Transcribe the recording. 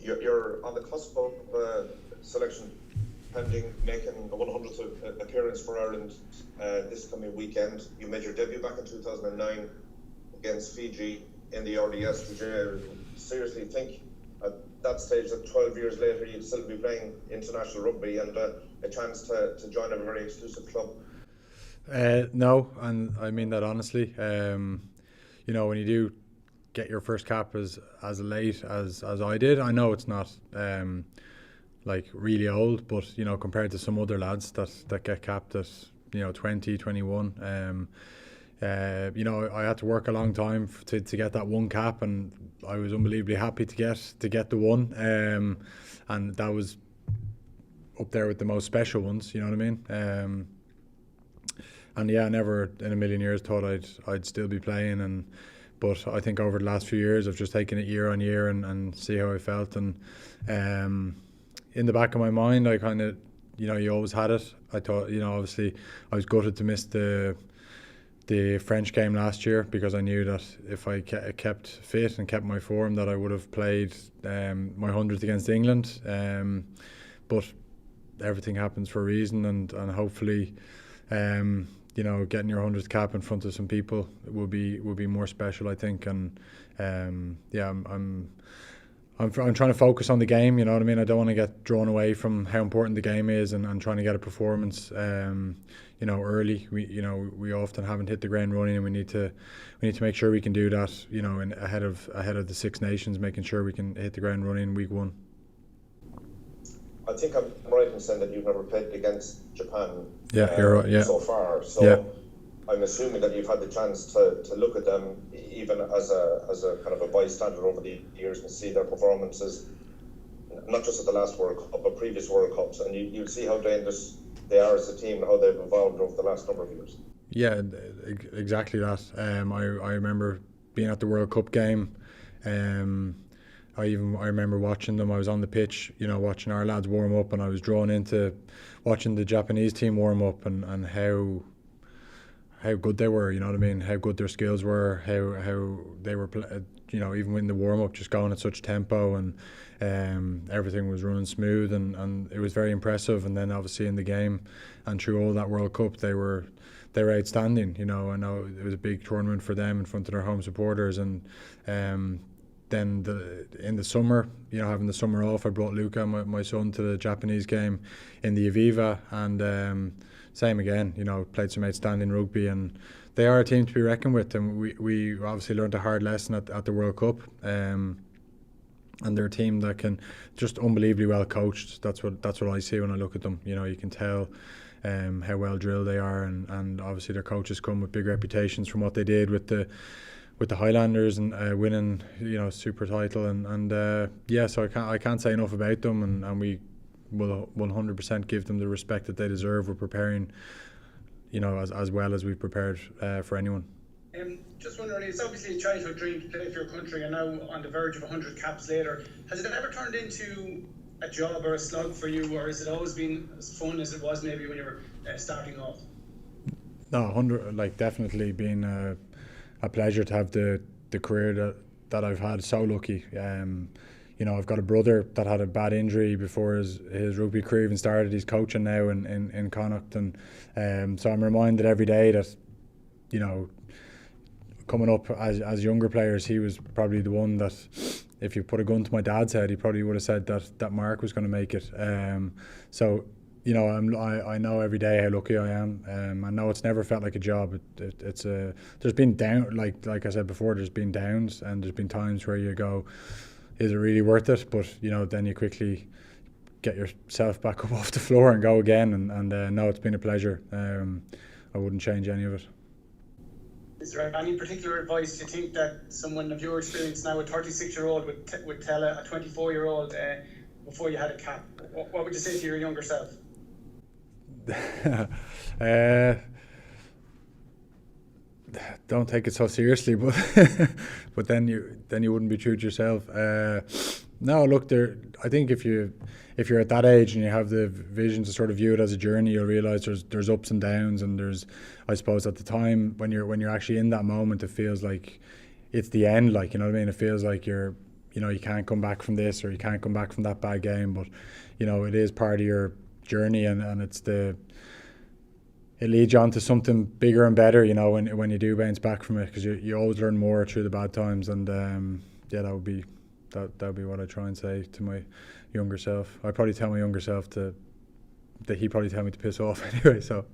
you're on the cusp of selection pending making a 100th appearance for Ireland this coming weekend. You made your debut back in 2009 against Fiji in the RDS. Would you seriously think at that stage that 12 years later you'd still be playing international rugby and a chance to join a very exclusive club? No, and I mean that honestly. You know, when you do get your first cap as late as I did, I know it's not like really old, but you know, compared to some other lads that get capped at 20, 21, you know, I had to work a long time to get that one cap, and I was unbelievably happy to get the one, and that was up there with the most special ones. You know what I mean? And yeah, I never in a million years thought I'd still be playing, but I think over the last few years I've just taken it year on year and see how I felt, and in the back of my mind I kind of, you know, you always had it. I thought, you know, obviously I was gutted to miss the French game last year, because I knew that if I kept fit and kept my form that I would have played my 100th against England, but everything happens for a reason, and hopefully you know, getting your 100th cap in front of some people will be more special, I think. And yeah, I'm trying to focus on the game. You know what I mean? I don't want to get drawn away from how important the game is, and trying to get a performance you know, early. We often haven't hit the ground running, and we need to make sure we can do that, you know, ahead of the Six Nations, making sure we can hit the ground running week 1. I think I'm right in saying that you've never played against Japan you're right, yeah. so far. So yeah. I'm assuming that you've had the chance to look at them even as a kind of a bystander over the years and see their performances, not just at the last World Cup, but previous World Cups, and you'll see how dangerous they are as a team and how they've evolved over the last number of years. Yeah, exactly that. I remember being at the World Cup game. I remember watching them. I was on the pitch, you know, watching our lads warm up, and I was drawn into watching the Japanese team warm up, and how good they were. You know what I mean? How good their skills were. How they were, you know, even in the warm up, just going at such tempo, and everything was running smooth, and it was very impressive. And then obviously in the game and through all that World Cup, they were outstanding. You know, I know it was a big tournament for them in front of their home supporters, and then in the summer, you know, having the summer off, I brought Luca, my son, to the Japanese game in the Aviva, and same again, you know, played some outstanding rugby, and they are a team to be reckoned with, and we obviously learned a hard lesson at the World Cup, and they're a team that can just unbelievably well coached. That's what I see when I look at them. You know, you can tell how well drilled they are, and obviously their coaches come with big reputations from what they did with the Highlanders and winning, you know, super title, and yeah, so I can't say enough about them, and we will 100% give them the respect that they deserve. We're preparing, you know, as well as we've prepared for anyone. Just wondering, it's obviously a childhood dream to play for your country, and now on the verge of 100 caps later, has it ever turned into a job or a slug for you, or has it always been as fun as it was maybe when you were starting off? No, 100, like, definitely been a pleasure to have the career that I've had. So lucky. You know, I've got a brother that had a bad injury before his rugby career even started. He's coaching now in Connacht, and so I'm reminded every day that, you know, coming up as younger players, he was probably the one that, if you put a gun to my dad's head, he probably would have said that Mark was going to make it. So, you know, I know every day how lucky I am. I know it's never felt like a job. It's there's been like I said before, there's been downs, and there's been times where you go, is it really worth it? But, you know, then you quickly get yourself back up off the floor and go again. And no, it's been a pleasure. I wouldn't change any of it. Is there any particular advice you think that someone of your experience now, a 36-year-old, would tell a 24-year-old before you had a cap? What would you say to your younger self? Don't take it so seriously, but but then you wouldn't be true to yourself. No, look, I think if you're at that age and you have the vision to sort of view it as a journey, you'll realise there's ups and downs, and there's, I suppose, at the time when you're actually in that moment, it feels like it's the end. Like, you know what I mean? It feels like you're you can't come back from this, or you can't come back from that bad game. But it is part of your journey, and it leads you on to something bigger and better. When you do bounce back from it, because you always learn more through the bad times. And that would be what I try and say to my younger self. I'd probably tell my younger self that he'd probably tell me to piss off anyway. So.